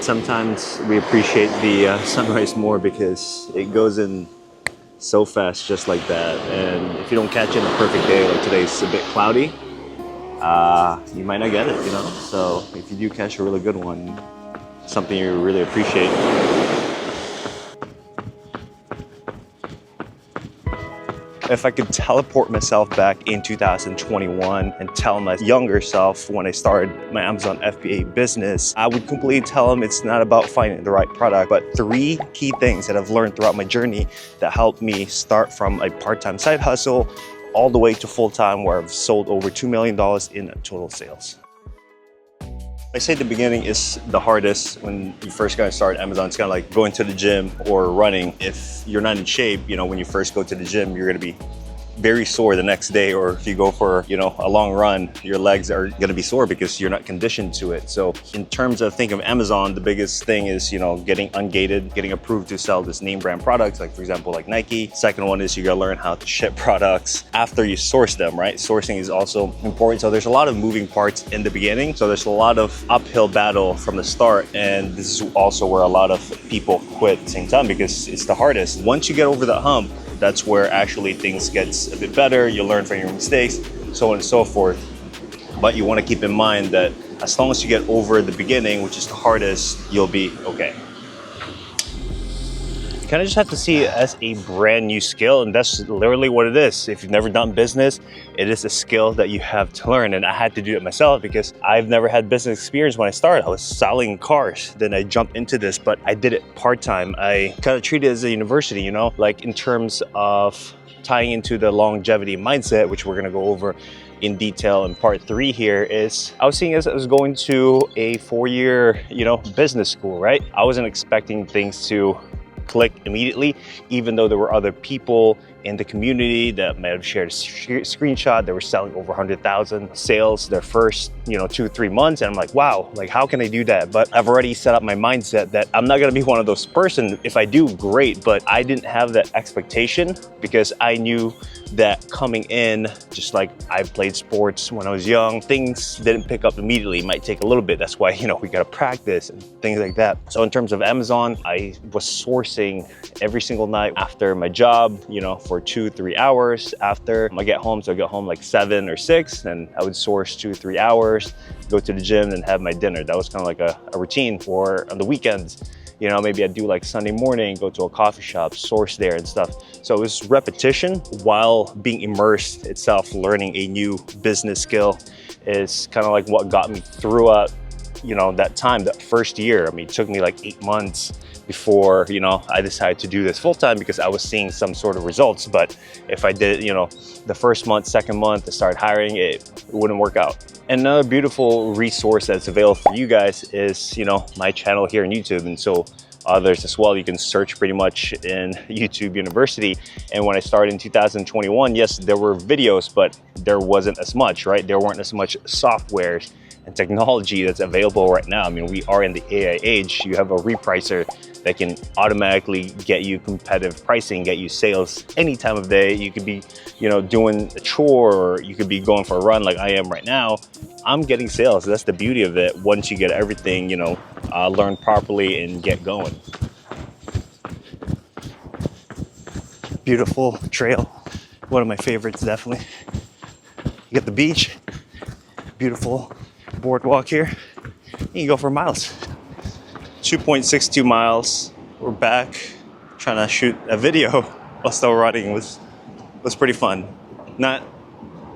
sometimes we appreciate the sunrise more because it goes in so fast just like that. And if you don't catch it in a perfect day, like today's a bit cloudy, you might not get it, you know? So if you do catch a really good one, something you really appreciate. If I could teleport myself back in 2021 and tell my younger self when I started my Amazon FBA business, I would completely tell him it's not about finding the right product, but 3 key things that I've learned throughout my journey that helped me start from a part-time side hustle all the way to full-time, where I've sold over $2 million in total sales. I say the beginning is the hardest. When you first got to start Amazon, it's kind of like going to the gym or running. If you're not in shape, you know, when you first go to the gym, you're going to be very sore the next day. Or if you go for, you know, a long run, your legs are going to be sore because you're not conditioned to it. So in terms of thinking of Amazon, the biggest thing is, you know, getting ungated, getting approved to sell this name brand products, like for example, like Nike. Second one is you got to learn how to ship products after you source them, right? Sourcing is also important. So there's a lot of moving parts in the beginning. So there's a lot of uphill battle from the start. And this is also where a lot of people quit at the same time because it's the hardest. Once you get over that hump, that's where actually things gets a bit better. You learn from your mistakes, so on and so forth. But you want to keep in mind that as long as you get over the beginning, which is the hardest, you'll be okay. You kind of just have to see it as a brand new skill, and that's literally what it is. If you've never done business, it is a skill that you have to learn, and I had to do it myself because I've never had business experience when I started. I was selling cars, then I jumped into this, but I did it part-time. I kind of treated it as a university, you know, like in terms of tying into the longevity mindset, which we're gonna go over in detail in part 3 here. Is I was seeing as I was going to a 4-year, you know, business school, right? I wasn't expecting things to click immediately, even though there were other people in the community that might have shared a screenshot. They were selling over 100,000 sales their first, you know, 2-3 months. And I'm like, wow, like how can I do that? But I've already set up my mindset that I'm not gonna be one of those person. If I do, great, but I didn't have that expectation because I knew that coming in, just like I played sports when I was young, things didn't pick up immediately. It might take a little bit. That's why, you know, we gotta practice and things like that. So in terms of Amazon, I was sourcing every single night after my job, you know, for 2-3 hours after I get home. So I get home like 7 or 6, and I would source 2-3 hours, go to the gym and have my dinner. That was kind of like a routine for on the weekends. You know, maybe I'd do like Sunday morning, go to a coffee shop, source there and stuff. So it was repetition while being immersed itself. Learning a new business skill is kind of like what got me throughout, you know, that time, that first year. I mean, it took me like 8 months before, you know, I decided to do this full time because I was seeing some sort of results. But if I did, you know, the first month, second month, I started hiring, it wouldn't work out. And another beautiful resource that's available for you guys is, you know, my channel here on YouTube. And so others as well. You can search pretty much in YouTube University. And when I started in 2021, yes, there were videos, but there wasn't as much, right? There weren't as much softwares and technology that's available right now. I mean, we are in the AI age. You have a repricer that can automatically get you competitive pricing, get you sales any time of day. You could be, you know, doing a chore, or you could be going for a run like I am right now. I'm getting sales. That's the beauty of it. Once you get everything, you know, learn properly and get going. Beautiful trail. One of my favorites, definitely. You get the beach, beautiful boardwalk here. You can go for miles. 2.62 miles. We're back trying to shoot a video while still running. was pretty fun. Not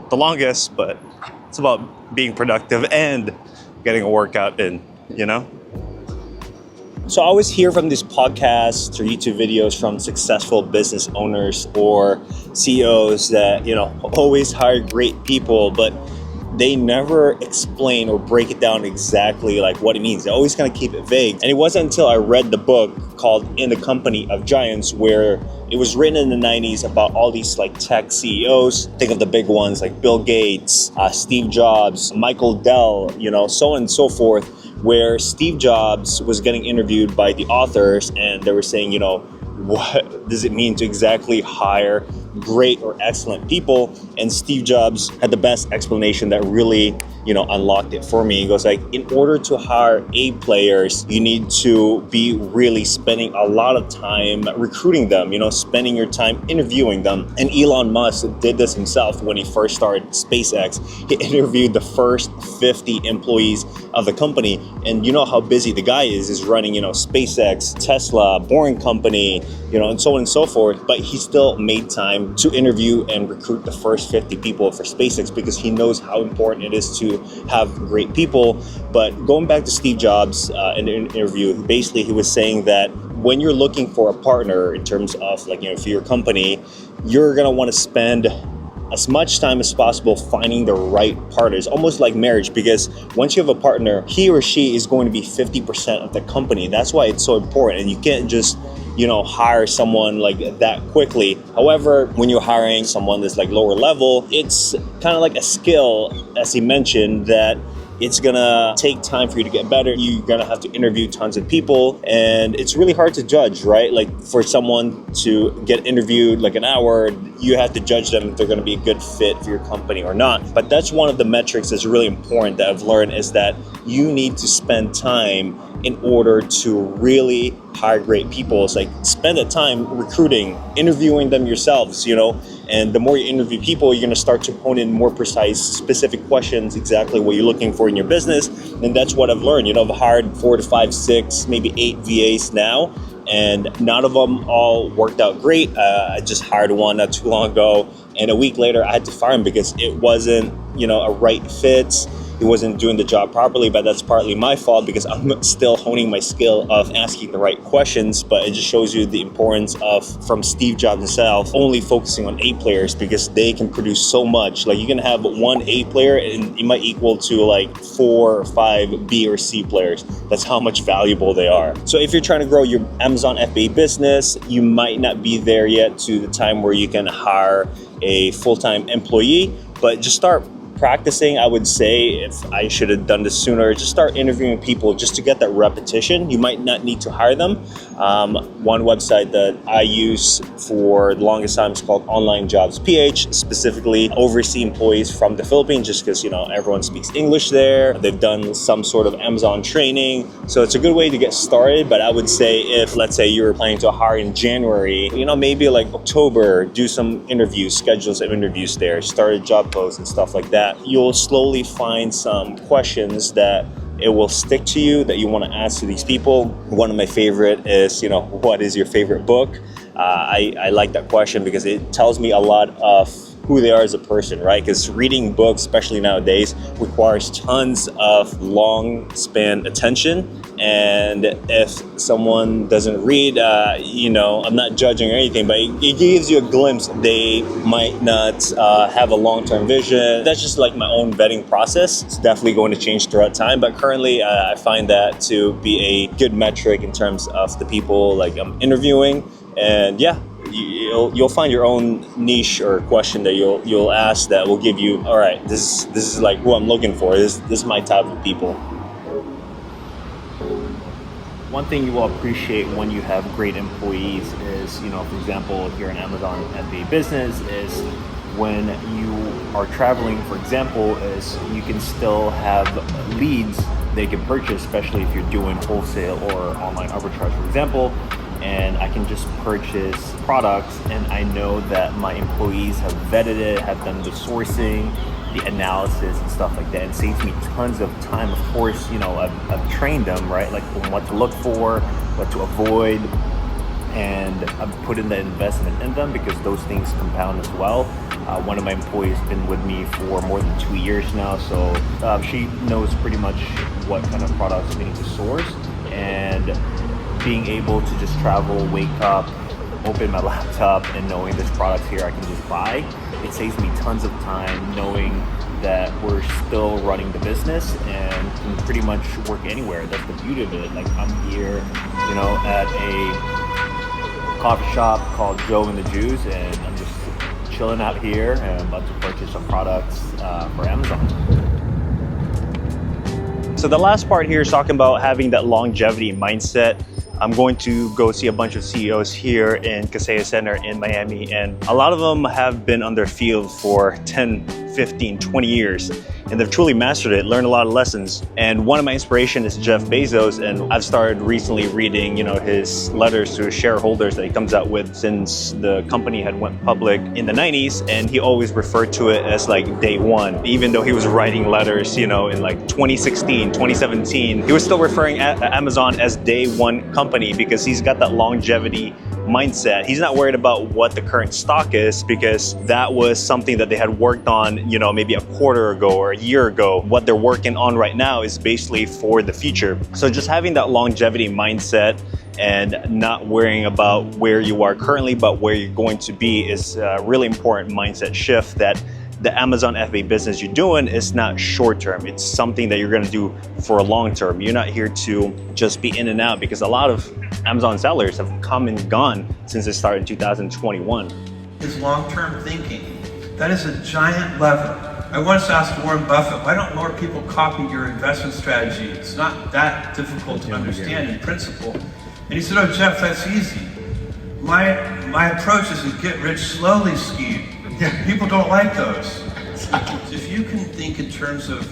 the longest, but it's about being productive and getting a workout in, you know? So I always hear from these podcasts or YouTube videos from successful business owners or CEOs that, you know, always hire great people, but they never explain or break it down exactly like what it means. They always kind of keep it vague. And it wasn't until I read the book called In the Company of Giants, where it was written in the 90s about all these like tech CEOs. Think of the big ones like Bill Gates, Steve Jobs, Michael Dell, you know, so on and so forth, where Steve Jobs was getting interviewed by the authors and they were saying, you know, what does it mean to exactly hire great or excellent people? And Steve Jobs had the best explanation that really unlocked it for me. He goes like, in order to hire A players, you need to be really spending a lot of time recruiting them, spending your time interviewing them. And Elon Musk did this himself when he first started SpaceX. He interviewed the first 50 employees of the company. And you know how busy the guy is running, SpaceX, Tesla, Boring Company, and so on and so forth. But he still made time to interview and recruit the first 50 people for SpaceX because he knows how important it is to have great people. But going back to Steve Jobs in the interview, basically he was saying that when you're looking for a partner in terms of for your company, you're going to want to spend as much time as possible finding the right partners, almost like marriage, because once you have a partner, he or she is going to be 50% of the company. That's why it's so important. And you can't just hire someone like that quickly. However, when you're hiring someone that's like lower level, it's kind of like a skill, as he mentioned, that it's gonna take time for you to get better. You're gonna have to interview tons of people, and it's really hard to judge, right? Like for someone to get interviewed like an hour, you have to judge them if they're gonna be a good fit for your company or not. But that's one of the metrics that's really important that I've learned, is that you need to spend time in order to really hire great people. It's like, spend the time recruiting, interviewing them yourselves, and the more you interview people, you're gonna start to hone in more precise, specific questions, exactly what you're looking for in your business. And that's what I've learned. I've hired 4 to 5, 6, maybe 8 VAs now, and none of them all worked out great. I just hired one not too long ago, and a week later I had to fire him because it wasn't, a right fit. He wasn't doing the job properly, but that's partly my fault because I'm still honing my skill of asking the right questions. But it just shows you the importance of, from Steve Jobs himself, only focusing on A players, because they can produce so much. Like, you can have one A player and it might equal to like 4 or 5 B or C players. That's how much valuable they are. So if you're trying to grow your Amazon FBA business, you might not be there yet to the time where you can hire a full-time employee, but just start practicing. I would say, if I should have done this sooner, just start interviewing people just to get that repetition. You might not need to hire them. One website that I use for the longest time is called Online Jobs PH, specifically oversee employees from the Philippines, just because everyone speaks English there. They've done some sort of Amazon training, so it's a good way to get started. But I would say, if let's say you were planning to hire in January, maybe like October, do some interviews, schedule some interviews there, start a job post and stuff like that. You'll slowly find some questions that it will stick to you that you want to ask to these people. One of my favorite is, what is your favorite book? I like that question because it tells me a lot of who they are as a person, right? Because reading books, especially nowadays, requires tons of long span attention. And if someone doesn't read, I'm not judging or anything, but it gives you a glimpse. They might not have a long-term vision. That's just like my own vetting process. It's definitely going to change throughout time, but currently I find that to be a good metric in terms of the people like I'm interviewing. And yeah, you'll find your own niche or question that you'll ask that will give you, all right, this is like who I'm looking for. This is my type of people. One thing you will appreciate when you have great employees is, for example, if you're an Amazon FBA business, is when you are traveling, for example, is you can still have leads they can purchase, especially if you're doing wholesale or online arbitrage, for example. And I can just purchase products, and I know that my employees have vetted it, have done the sourcing, the analysis and stuff like that. It saves me tons of time. Of course, I've trained them, right? Like what to look for, what to avoid, and I've put in the investment in them because those things compound as well. One of my employees has been with me for more than 2 years now, so she knows pretty much what kind of products we need to source. And being able to just travel, wake up, open my laptop, and knowing this product's here I can just buy, it saves me tons of time knowing that we're still running the business and can pretty much work anywhere. That's the beauty of it. Like, I'm here, at a coffee shop called Joe and the Jews, and I'm just chilling out here and I'm about to purchase some products for Amazon. So the last part here is talking about having that longevity mindset. I'm going to go see a bunch of CEOs here in Kaseya Center in Miami, and a lot of them have been on their field for 10, 15, 20 years, and they've truly mastered it, learned a lot of lessons. And one of my inspiration is Jeff Bezos, and I've started recently reading, his letters to his shareholders that he comes out with since the company had went public in the 90s, and he always referred to it as like day one. Even though he was writing letters, in like 2016, 2017, he was still referring at Amazon as day one company because he's got that longevity mindset. He's not worried about what the current stock is because that was something that they had worked on, maybe a quarter ago or a year ago. What they're working on right now is basically for the future. So just having that longevity mindset and not worrying about where you are currently, but where you're going to be is a really important mindset shift that the Amazon FBA business you're doing is not short term. It's something that you're going to do for a long term. You're not here to just be in and out, because a lot of Amazon sellers have come and gone since it started in 2021. Is long-term thinking. That is a giant lever. I once asked Warren Buffett, why don't more people copy your investment strategy? It's not that difficult to understand in principle. And he said, oh, Jeff, that's easy. My approach is a get rich slowly scheme. People don't like those. If you can think in terms of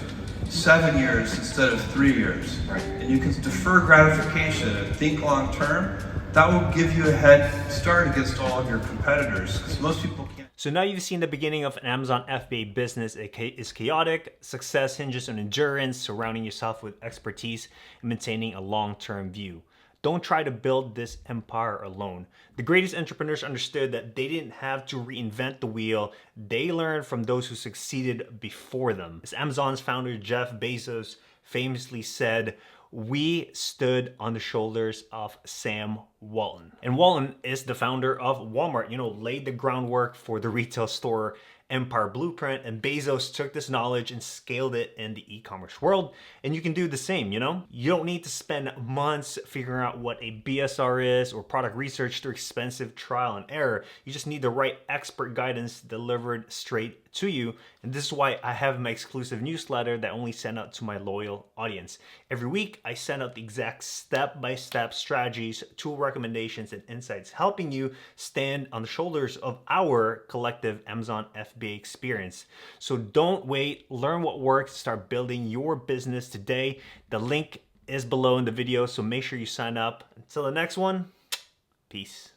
7 years instead of 3 years, and you can defer gratification and think long term, that will give you a head start against all of your competitors, because most people can't. So now you've seen the beginning of an Amazon FBA business. It is chaotic. Success hinges on endurance, surrounding yourself with expertise, and maintaining a long-term view. Don't try to build this empire alone. The greatest entrepreneurs understood that they didn't have to reinvent the wheel. They learned from those who succeeded before them. As Amazon's founder, Jeff Bezos, famously said, "We stood on the shoulders of Sam Walton." And Walton is the founder of Walmart, laid the groundwork for the retail store empire blueprint, and Bezos took this knowledge and scaled it in the e-commerce world. And you can do the same, You don't need to spend months figuring out what a BSR is or product research through expensive trial and error. You just need the right expert guidance delivered straight to you. And this is why I have my exclusive newsletter that I only send out to my loyal audience. Every week, I send out the exact step-by-step strategies, tool recommendations, and insights, helping you stand on the shoulders of our collective Amazon FBA experience. So don't wait, learn what works, start building your business today. The link is below in the video, so make sure you sign up. Until the next one, peace.